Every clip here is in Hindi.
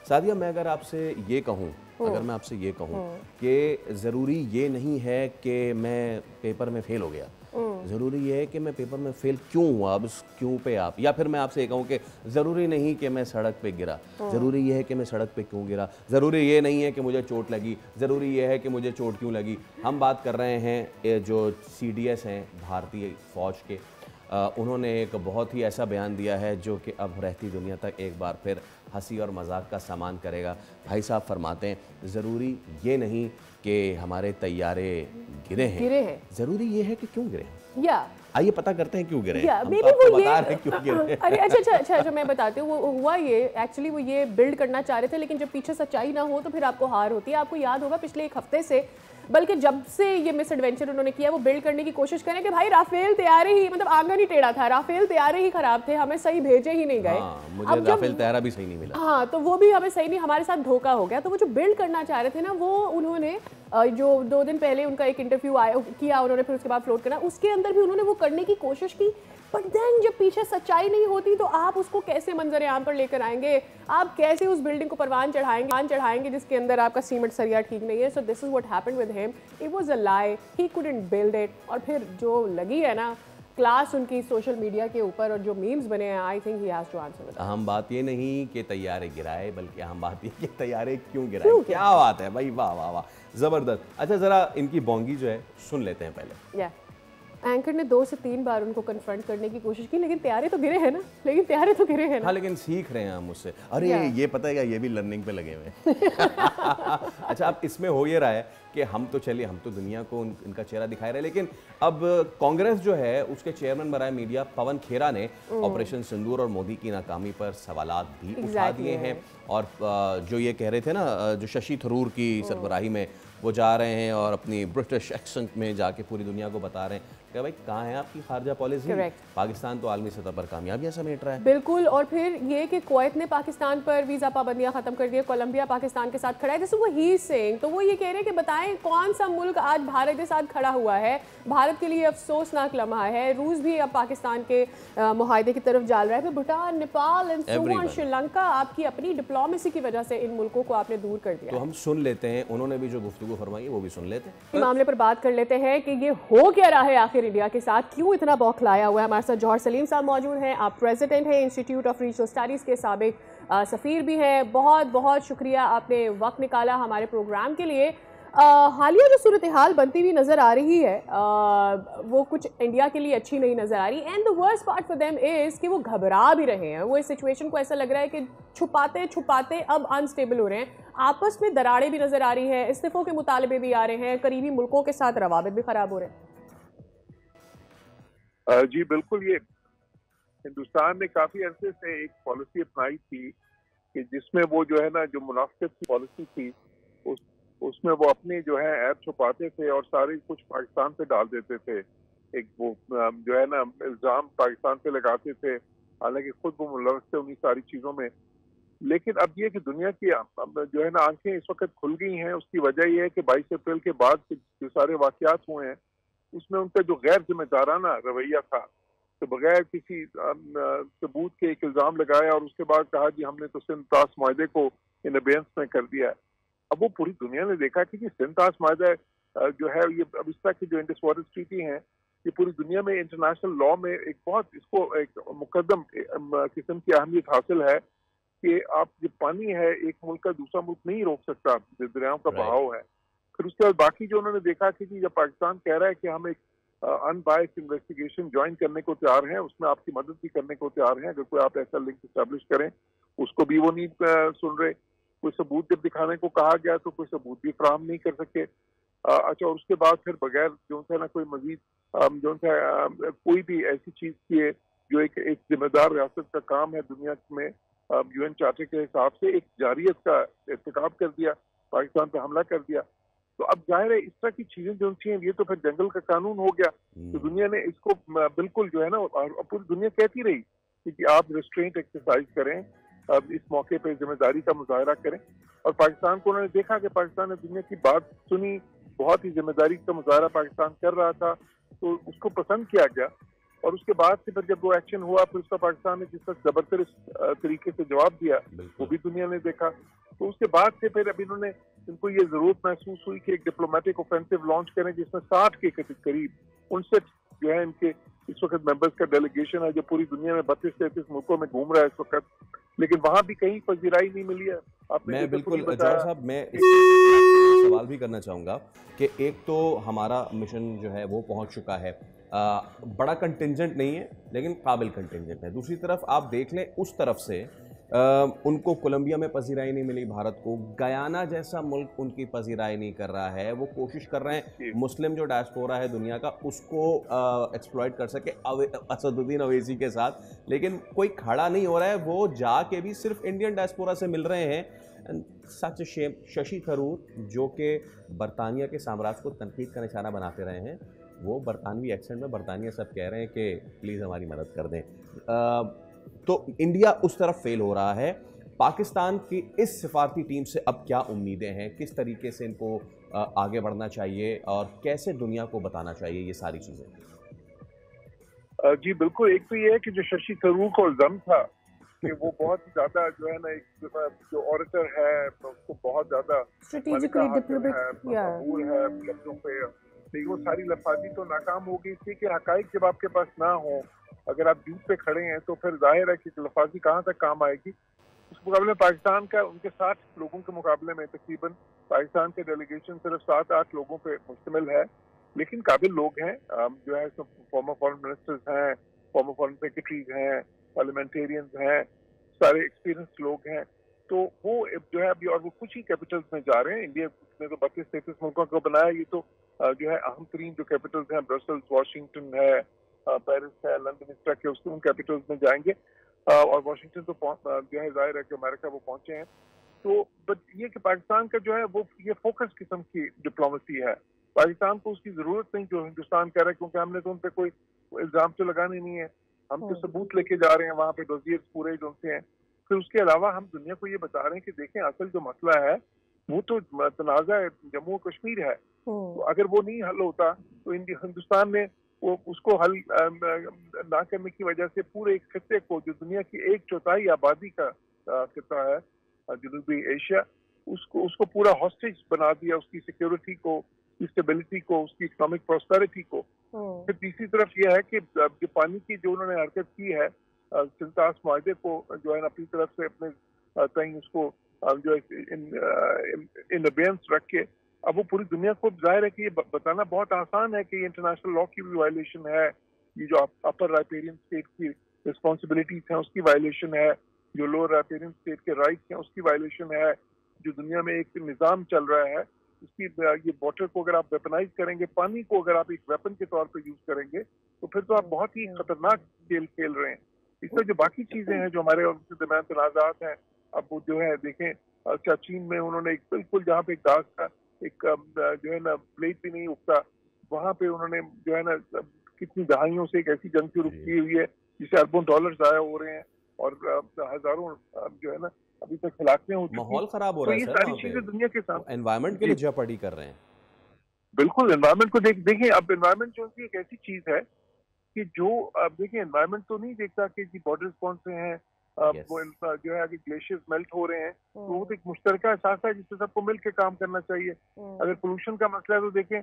सादिया, मैं अगर आपसे ये कहूँ कि ज़रूरी ये नहीं है कि मैं पेपर में फ़ेल हो गया, ज़रूरी ये है कि मैं पेपर में फ़ेल क्यों हुआ, अब उस क्यों पे आप, या फिर मैं आपसे ये कहूँ कि ज़रूरी नहीं कि मैं सड़क पे गिरा, ज़रूरी ये है कि मैं सड़क पे क्यों गिरा, ज़रूरी ये नहीं है कि मुझे चोट लगी, ज़रूरी ये है कि मुझे चोट क्यों लगी। हम बात कर रहे हैं जो CDS हैं भारतीय फ़ौज के, उन्होंने एक बहुत ही ऐसा बयान दिया है जो कि अब रहती दुनिया तक एक बार फिर हंसी और मजाक का सामान करेगा। भाई साहब फरमाते हैं ज़रूरी ये नहीं कि हमारे तैयारे गिरे हैं, ज़रूरी ये है कि क्यों गिरे हैं। या आइए पता करते हैं क्यों गिरे हैं। हम तो आपको बता रहे हैं क्यों गिरे हैं। अरे अच्छा मैं बताती हूँ। वो हुआ ये, एक्चुअली वो ये बिल्ड करना चाह रहे थे, लेकिन जब पीछे सच्चाई ना हो तो फिर आपको हार होती है। आपको याद होगा पिछले एक हफ्ते से, बल्कि जब से ये मिस एडवेंचर उन्होंने किया, वो बिल्ड करने की कोशिश करें कि भाई राफेल तैयारे ही, मतलब आंगन ही टेढ़ा था, राफेल तैयारे ही खराब थे, हमें सही भेजे ही नहीं गए। मुझे राफेल तैयारा भी सही नहीं मिला। हाँ, तो वो भी हमें सही नहीं, हमारे साथ धोखा हो गया। तो वो जो बिल्ड करना चाह रहे थे ना, वो उन्होंने जो 2 दिन पहले उनका एक इंटरव्यू किया उन्होंने, फिर उसके बाद फ्लोट करना, उसके अंदर भी उन्होंने वो करने की कोशिश की। बट देन जब पीछे सच्चाई नहीं होती तो आप उसको कैसे मंजर आम पर लेकर आएंगे, आप कैसे उस बिल्डिंग को परवान चढ़ाएंगे जिसके अंदर आपका सीमेंट सरिया ठीक नहीं है। So this is what happened with him, it was a lie, he couldn't build it. और फिर जो लगी है ना क्लास उनकी सोशल मीडिया के ऊपर और जो मीम्स बने हैं, I think he has to answer. अहम बात ये नहीं कि तैयारे गिराए, बल्कि अहम बात ये कि तैयारे क्यों गिराए। क्या बात है भाई, वाह वाह वाह, जबरदस्त। अच्छा, जरा इनकी बोंगी जो है सुन लेते हैं पहले। एंकर ने 2 से 3 बार उनको कन्फ्रंट करने की कोशिश की, लेकिन तैयारे तो गिरे हैं ना, हाँ, लेकिन सीख रहे हैं हम मुझसे। अरे ये पता है क्या, ये भी लर्निंग पे लगे हुए हैं। अच्छा, अब इसमें हो ये रहा है कि हम तो दुनिया को इनका चेहरा दिखाए रहे, लेकिन अब कांग्रेस जो है उसके चेयरमैन बराए मीडिया पवन खेरा ने ऑपरेशन सिंदूर और मोदी की नाकामी पर सवालात भी उठा दिए हैं। और जो ये कह रहे थे ना, जो शशि थरूर की सरबराही में वो जा रहे हैं और अपनी ब्रिटिश एक्सेंट में जाके पूरी दुनिया को बता रहे हैं कि भाई कहाँ है आपकी खारजा पॉलिसी, पाकिस्तान तो आलमी सतह पर कामयाबियां समेट रहा है। बिल्कुल। और फिर ये कि कुवैत ने पाकिस्तान पर वीज़ा पाबंदियां खत्म कर दी, कोलंबिया पाकिस्तान के साथ खड़ा है, जैसे वो ही सेइंग। तो वो ये कह रहे हैं कि बताएं कौन सा मुल्क आज भारत के साथ खड़ा हुआ है, भारत के लिए अफसोसनाक लम्हा है। रूस भी अब पाकिस्तान के मुआहदे की तरफ जा रहा है, फिर Bhutan, Nepal and so on, Sri Lanka, आपकी अपनी डिप्लोमेसी की वजह से इन मुल्कों को आपने दूर कर दिया। तो हम सुन लेते हैं, उन्होंने भी जो गुफ्तगू फरमाई वो भी सुन लेते हैं। इस मामले पर बात कर लेते हैं कि ये हो क्या रहा है आखिर इंडिया के साथ, क्यों इतना बौखलाया हुआ है। हमारे साथ जौहर सलीम साहब मौजूद हैं, आप प्रेसिडेंट हैं इंस्टीट्यूट ऑफ रीजनल स्टडीज़ के, साबिक सफ़ीर भी हैं। बहुत बहुत शुक्रिया, आपने वक्त निकाला हमारे प्रोग्राम के लिए। हालिया जो सूरत हाल बनती हुई नज़र आ रही है, वो कुछ इंडिया के लिए अच्छी नहीं नज़र आ रही। And the worst part for them is कि वो घबरा भी रहे हैं। वो इस सिचुएशन को ऐसा लग रहा है कि छुपाते छुपाते अब अनस्टेबल हो रहे हैं, आपस में दरारें भी नज़र आ रही हैं, इस्तीफ़ों के मुतालबे भी आ रहे हैं, करीबी मुल्कों के साथ रवाबित भी ख़राब हो रहे हैं। जी बिल्कुल, ये हिंदुस्तान ने काफी अरसे से एक पॉलिसी अपनाई थी कि जिसमें वो जो है ना, जो मुनाफिक की पॉलिसी थी उसमें वो अपनी जो है ऐप छुपाते थे और सारी कुछ पाकिस्तान पे डाल देते थे। एक वो जो है ना इल्जाम पाकिस्तान पे लगाते थे, हालांकि खुद वो मुलव्वस थे उन्हीं सारी चीजों में। लेकिन अब ये कि दुनिया की जो है ना आंखें इस वक्त खुल गई हैं, उसकी वजह यह है कि 22 अप्रैल के बाद जो सारे वाकयात हुए हैं उसमें उनका जो गैर जिम्मेदाराना रवैया था, तो बगैर किसी सबूत के एक इल्जाम लगाया और उसके बाद कहा जी हमने तो सिंध ताश माहदे को इन अबेंस में कर दिया है। अब वो पूरी दुनिया ने देखा कि सिंध ताश माहदा जो है, ये अब इस तरह की जो इंडस वाटर ट्रीटी है, ये पूरी दुनिया में इंटरनेशनल लॉ में एक बहुत इसको एक मुकदम किस्म की अहमियत हासिल है कि आप जो पानी है एक मुल्क का दूसरा मुल्क नहीं रोक सकता, दरियाओं का बहाव है। फिर उसके बाद बाकी जो उन्होंने देखा कि जब पाकिस्तान कह रहा है कि हम एक अनबायस्ड इन्वेस्टिगेशन ज्वाइन करने को तैयार हैं, उसमें आपकी मदद भी करने को तैयार हैं, अगर कोई आप ऐसा लिंक इस्टेब्लिश करें, उसको भी वो नहीं सुन रहे। कोई सबूत जब दिखाने को कहा गया तो कोई सबूत भी फराहम नहीं कर सके। अच्छा, और उसके बाद फिर बगैर जो है ना कोई मजीद जो है कोई भी ऐसी चीज की है जो एक जिम्मेदार रियासत का काम है दुनिया में, UN चार्टर के हिसाब से एक जारियत का इर्तिकाब कर दिया, पाकिस्तान पर हमला कर दिया। तो अब जाहिर है इस तरह की चीजें जो थी ये तो फिर जंगल का कानून हो गया। तो दुनिया ने इसको बिल्कुल जो है ना, और पूरी दुनिया कहती रही कि आप रिस्ट्रेंट एक्सरसाइज करें, अब इस मौके पर जिम्मेदारी का मुजाहरा करें। और पाकिस्तान को उन्होंने देखा कि पाकिस्तान ने दुनिया की बात सुनी, बहुत ही जिम्मेदारी का मुजाहरा पाकिस्तान कर रहा था, तो उसको पसंद किया गया और उसके बाद से फिर जब वो एक्शन हुआ फिर उसका पाकिस्तान ने जिस तरह जबरदस्त तरीके से जवाब दिया वो भी दुनिया ने देखा। तो उसके बाद से फिर अब इन्होंने इनको ये जरूरत महसूस हुई कि एक डिप्लोमेटिक ऑफेंसिव लॉन्च करें जिसमें 60 के करीब 59 जो है इनके इस वक्त मेंबर्स का डेलीगेशन है जो पूरी दुनिया में 32-33 मुल्कों में घूम रहा है इस वक्त, लेकिन वहां भी कहीं पजीराई नहीं मिली है। आपने मैं बिल्कुल जौहर साहब मैं इस सवाल भी करना चाहूँगा कि एक तो हमारा मिशन जो है वो पहुंच चुका है, बड़ा कंटिंजेंट नहीं है लेकिन काबिल कंटिंजेंट है। दूसरी तरफ आप देख लें उस तरफ से उनको कोलंबिया में पजीराई नहीं मिली, भारत को गयाना जैसा मुल्क उनकी पजीराई नहीं कर रहा है। वो कोशिश कर रहे हैं मुस्लिम जो डायस्पोरा है दुनिया का उसको एक्सप्लॉइट कर सके असदुद्दीन अवैसी के साथ, लेकिन कोई खड़ा नहीं हो रहा है। वो जाके भी सिर्फ इंडियन डायस्पोरा से मिल रहे हैं। सच शेम शशि थरूर जो कि बरतानिया के साम्राज्य को तनकीद का निशाना बनाते रहे हैं, वो बरतानवी एक्सेंट में बरतानिया सब कह रहे हैं कि प्लीज़ हमारी मदद कर दें। तो इंडिया उस तरफ फेल हो रहा है। पाकिस्तान की इस सिफारती टीम से अब क्या उम्मीदें हैं, किस तरीके से इनको आगे बढ़ना चाहिए और कैसे दुनिया को बताना चाहिए ये सारी चीज़ें? जी बिल्कुल, एक तो ये है कि जो शशि थरूर को इल्जाम था कि वो बहुत ज्यादा जो है ना एक जो ऑडिटर है उसको बहुत ज्यादा स्ट्रेटेजिकली डिप्लोमेटिक है लफ्जों पे, लेकिन वो सारी लफाजी तो नाकाम हो गई थी कि हकाइक जब आपके पास ना हो, अगर आप जूट पे खड़े हैं तो फिर जाहिर है कि लफाजी कहाँ तक काम आएगी। उस मुकाबले में पाकिस्तान का उनके 60 लोगों के मुकाबले में तकरीबन पाकिस्तान के डेलीगेशन सिर्फ 7-8 लोगों पे मुश्तमिल है, लेकिन काबिल लोग हैं जो है फॉर्मर फॉरेन मिनिस्टर्स हैं, फॉर्मर फॉरेन सेक्रेटरीज हैं, पार्लियामेंटेरियंस हैं, सारे एक्सपीरियंस लोग हैं। तो वो जो है अभी और वो कुछ ही कैपिटल्स में जा रहे हैं। इंडिया ने तो 32-33 मुल्कों को बनाया, ये तो जो है अहम तरीन जो कैपिटल्स हैं ब्रसल्स, वाशिंगटन है, पेरिस है, लंदन, इस तरह के उसके उन कैपिटल्स में जाएंगे और वाशिंगटन तो जो है जाहिर है कि अमेरिका वो पहुंचे हैं। तो बट ये कि पाकिस्तान का जो है वो ये फोकस किस्म की डिप्लोमेसी है। पाकिस्तान को उसकी जरूरत नहीं जो हिंदुस्तान कह रहा है, क्योंकि हमने तो उन पर कोई इल्जाम तो लगाने नहीं है, हम तो सबूत लेके जा रहे हैं वहाँ पे डोजियर्स पूरे जो उनसे हैं। फिर उसके अलावा हम दुनिया को ये बता रहे हैं कि देखें असल जो मसला है वो तो तनाज़ा जम्मू कश्मीर है, तो अगर वो नहीं हल होता तो हिंदुस्तान ने वो उसको हल ना करने की वजह से पूरे एक खित्ते को जो दुनिया की 1/4 आबादी का खित्ता है जनूबी एशिया, उसको पूरा हॉस्टेज बना दिया, उसकी सिक्योरिटी को, उसकी स्टेबिलिटी को, उसकी इकोनॉमिक प्रोस्पेरिटी को। फिर तीसरी तरफ यह है कि जो पानी की जो उन्होंने हरकत की है सिंतास माहदे को जो है अपनी तरफ से अपने कहीं उसको जो इन अबेंस रख के अब वो पूरी दुनिया को जाहिर है कि ये बताना बहुत आसान है कि ये इंटरनेशनल लॉ की भी वायलेशन है, ये जो अपर राइपेरियन स्टेट की रिस्पॉन्सिबिलिटीज हैं उसकी वायलेशन है, जो लोअर राइपेरियन स्टेट के राइट्स हैं उसकी वायलेशन है, जो दुनिया में एक निज़ाम चल रहा है उसकी ये वाटर को अगर आप वेपनाइज करेंगे, पानी को अगर आप एक वेपन के तौर पर यूज करेंगे तो फिर तो आप बहुत ही खतरनाक खेल खेल रहे हैं। इसमें जो बाकी चीजें हैं जो हमारे और उनके दरमियान तनाज़ात हैं, अब वो जो है देखें क्या चीन में उन्होंने एक बिल्कुल जहाँ पे एक दाग का एक जो है ना ब्लेड भी नहीं उगता, वहाँ पे उन्होंने जो है ना कितनी दहाइयों से एक ऐसी जंग शुरू की हुई है जिससे अरबों डॉलर जाया हो रहे हैं और हजारों जो है ना अभी तक हिलाकतें हो चुकी हैं। माहौल खराब हो रहा है ये सारी चीजें दुनिया के साथ एनवायरनमेंट के लिए जेपड़ी कर रहे हैं। बिल्कुल एनवायरनमेंट को देखें, अब एनवायरनमेंट जो है एक ऐसी चीज है कि जो अब देखिए एनवायरनमेंट तो नहीं देखता कि जी बॉर्डर्स कौन से हैं, वो जो है अगर ग्लेशियर्स मेल्ट हो रहे हैं तो वो तो एक मुश्तरका एहसास है जिससे सबको मिल के काम करना चाहिए। अगर पोल्यूशन का मसला है तो देखें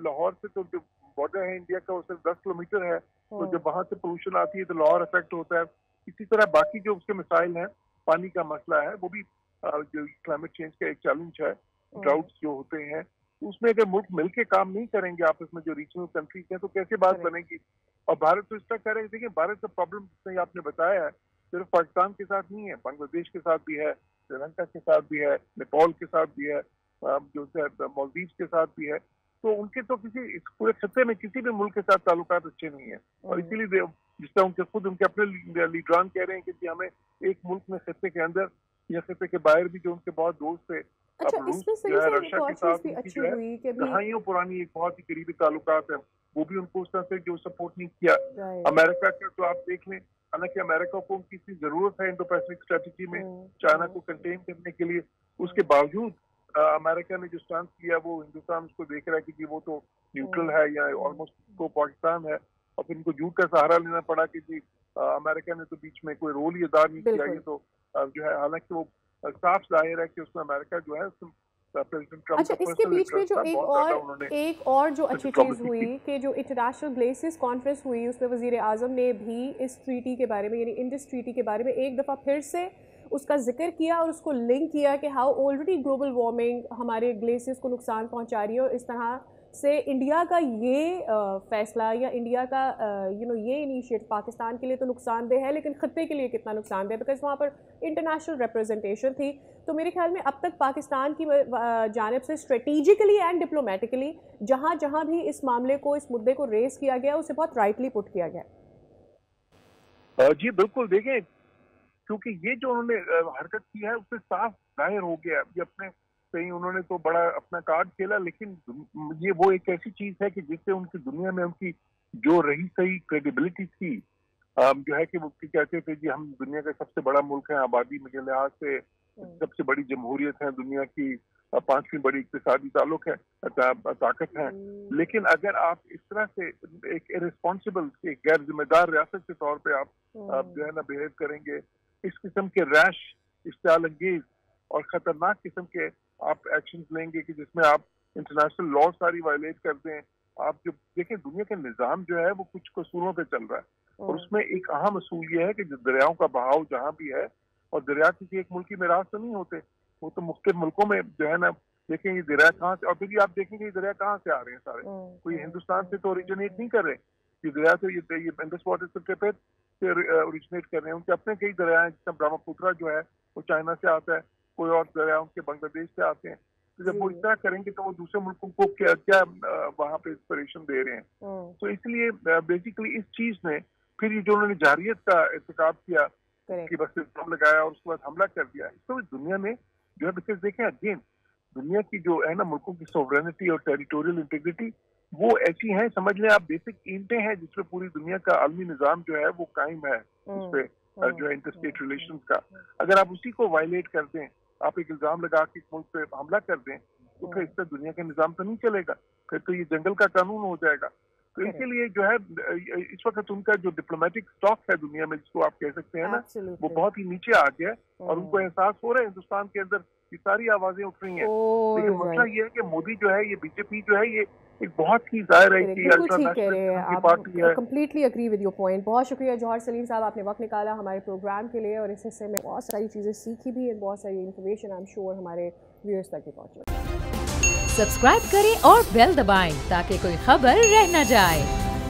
लाहौर से तो जो बॉर्डर है इंडिया का वो सिर्फ 10 किलोमीटर है, तो जब वहां से पोल्यूशन आती है तो लाहौर अफेक्ट होता है। इसी तरह बाकी जो उसके मिसाइल हैं, पानी का मसला है वो भी जो क्लाइमेट चेंज का एक चैलेंज है, ड्राउट्स जो होते हैं, तो उसमें अगर मुल्क मिलके काम नहीं करेंगे आपस में जो रीजनल कंट्रीज हैं तो कैसे बात बनेगी। और भारत तो इस तरह कह रहे हैं, देखिए भारत का प्रॉब्लम जिसने आपने बताया है सिर्फ पाकिस्तान के साथ नहीं है, बांग्लादेश के साथ भी है, श्रीलंका के साथ भी है, नेपाल के साथ भी है, जो मालदीव के साथ भी है। तो उनके तो किसी पूरे खत्ते में किसी भी मुल्क के साथ ताल्लुकात अच्छे नहीं है, और इसीलिए जिस तरह उनके खुद उनके अपने लीडरान कह रहे हैं कि हमें एक मुल्क में खत्ते के अंदर या खत्ते के बाहर भी जो उनके बहुत दोस्त थे, अच्छा, इसमें से रशिया के साथ दहाइयों पुरानी एक बहुत ही करीबी ताल्लुकात है, वो भी उनको उस तरह से जो सपोर्ट नहीं किया। अमेरिका के तो आप देख लें, हालांकि अमेरिका को उनकी इतनी जरूरत है इंडो पैसिफिक स्ट्रेटेजी में चाइना को कंटेन करने के लिए, उसके बावजूद अमेरिका ने जो स्टांस लिया वो हिंदुस्तान उसको देख रहा है कि वो तो न्यूट्रल है या ऑलमोस्ट को पाकिस्तान है। और फिर उनको झूठ का सहारा लेना पड़ा कि जी अमेरिका ने तो बीच में कोई रोल ही अदा नहीं किया। ये तो जो है, हालांकि वो साफ जाहिर है कि उसमें अमेरिका जो है प्रेसिडेंट ट्रंप अच्छा, इसके बीच में जो एक और जो अच्छी चीज़ हुई कि जो इंटरनेशनल ग्लेसियर्स कॉन्फ्रेंस हुई उसमें वज़ीर आज़म ने भी इस ट्रीटी के बारे में, यानी इंडस ट्रीटी के बारे में एक दफ़ा फिर से उसका जिक्र किया और उसको लिंक किया कि हाउ ऑलरेडी ग्लोबल वार्मिंग हमारे ग्लेसियर्स को नुकसान पहुंचा रही है और इस तरह से इंडिया का ये फैसला या इंडिया का ये इनिशिएटिव पाकिस्तान के लिए तो नुकसानदेह है, लेकिन ख़त्े के लिए कितना नुकसानदेह, बिकॉज वहाँ पर इंटरनेशनल रिप्रेजेंटेशन थी। तो मेरे ख्याल में अब तक पाकिस्तान की जानिब से स्ट्रेटेजिकली एंड डिप्लोमेटिकली जहाँ जहाँ भी इस मामले को, इस मुद्दे को रेस किया गया उसे बहुत राइटली पुट किया गया। जी बिल्कुल, देखें क्योंकि ये जो उन्होंने हरकत की है उससे साफ जाहिर हो गया ये अपने सही, उन्होंने तो बड़ा अपना कार्ड खेला, लेकिन ये वो एक ऐसी चीज है कि जिससे उनकी दुनिया में उनकी जो रही सही क्रेडिबिलिटी थी, जो है कि वो कहते थे जी हम दुनिया का सबसे बड़ा मुल्क है, आबादी के लिहाज से सबसे बड़ी जमहूरियत है दुनिया की, 5वीं बड़ी इक्तिसादी ताल्लुक है, ताकत है। लेकिन अगर आप इस तरह से एक इररिस्पॉन्सिबल, एक गैर जिम्मेदार रियासत के तौर पे आप जो है ना बिहेव करेंगे, इस किस्म के रैश, इश्तियाल अंगेज और खतरनाक किस्म के आप एक्शंस लेंगे कि जिसमें आप इंटरनेशनल लॉ सारी वायलेट कर दें। आप जो देखें दुनिया का निज़ाम जो है वो कुछ कसूरों पे चल रहा है और उसमें एक अहम असूल ये है कि जो दरियाओं का बहाव जहाँ भी है, और दरिया किसी एक मुल्क की मिरास तो नहीं होते, वो तो मुख्तलिफ मुल्कों में जो है ना, देखें ये दरिया कहाँ से, और फिर आप देखेंगे ये दरिया कहाँ से आ रहे हैं सारे, कोई हिंदुस्तान से तो ओरिजिनेट नहीं कर रहे, ये दरिया तो ये इंडस वाटर से ओरिजिनेट कर रहे हैं। उनके अपने कई दरिया हैं, जिसमें ब्रह्मपुत्रा जो है वो चाइना से आता है, कोई और दरिया उनके बांग्लादेश से आते हैं। तो जब वो इस तरह करेंगे तो वो दूसरे मुल्कों को क्या क्या वहाँ पे इंस्पिरेशन दे रहे हैं। तो इसलिए बेसिकली इस चीज ने फिर ये जो उन्होंने जारियत का इर्तिकाब किया कि बस इल्जाम लगाया और उसके बाद हमला कर दिया, तो दुनिया में जो है, बिकॉज देखें अगेन दुनिया की जो है ना मुल्कों की सोवरेनिटी और टेरिटोरियल इंटीग्रिटी वो ऐसी है, समझ लें आप बेसिक ईंटें हैं जिसपे पूरी दुनिया का आलमी निज़ाम जो है वो कायम है, उस पे जो है इंटरस्टेट रिलेशंस का। अगर आप उसी को वायलेट कर दें, आप एक इल्जाम लगा के मुल्क पे हमला कर दें, तो फिर इससे दुनिया का निज़ाम तो नहीं चलेगा, फिर तो ये जंगल का कानून हो जाएगा। तो इसीलिए जो है इस वक्त उनका जो डिप्लोमेटिक स्टॉक है दुनिया में, जिसको आप कह सकते हैं ना, वो बहुत ही नीचे आ गया और उनको एहसास हो रहा है हिंदुस्तान के अंदर ये सारी आवाजें उठ रही हैं। लेकिन मसला ये है कि मोदी जो है, ये बीजेपी जो है, ये एक बहुत ही जाहिर है कि अल्ट्रानेशनल पार्टी है। Completely agree with your point. बहुत शुक्रिया जौहर सलीम साहब, आपने वक्त निकाला हमारे प्रोग्राम के लिए और इस हिस्से में बहुत सारी चीज़ें सीखी भी है, बहुत सारी इन्फॉर्मेशन आई एम श्योर हमारे व्यूअर्स तक भी पहुँचे। सब्सक्राइब करें और बेल दबाएं ताकि कोई खबर रह न जाए।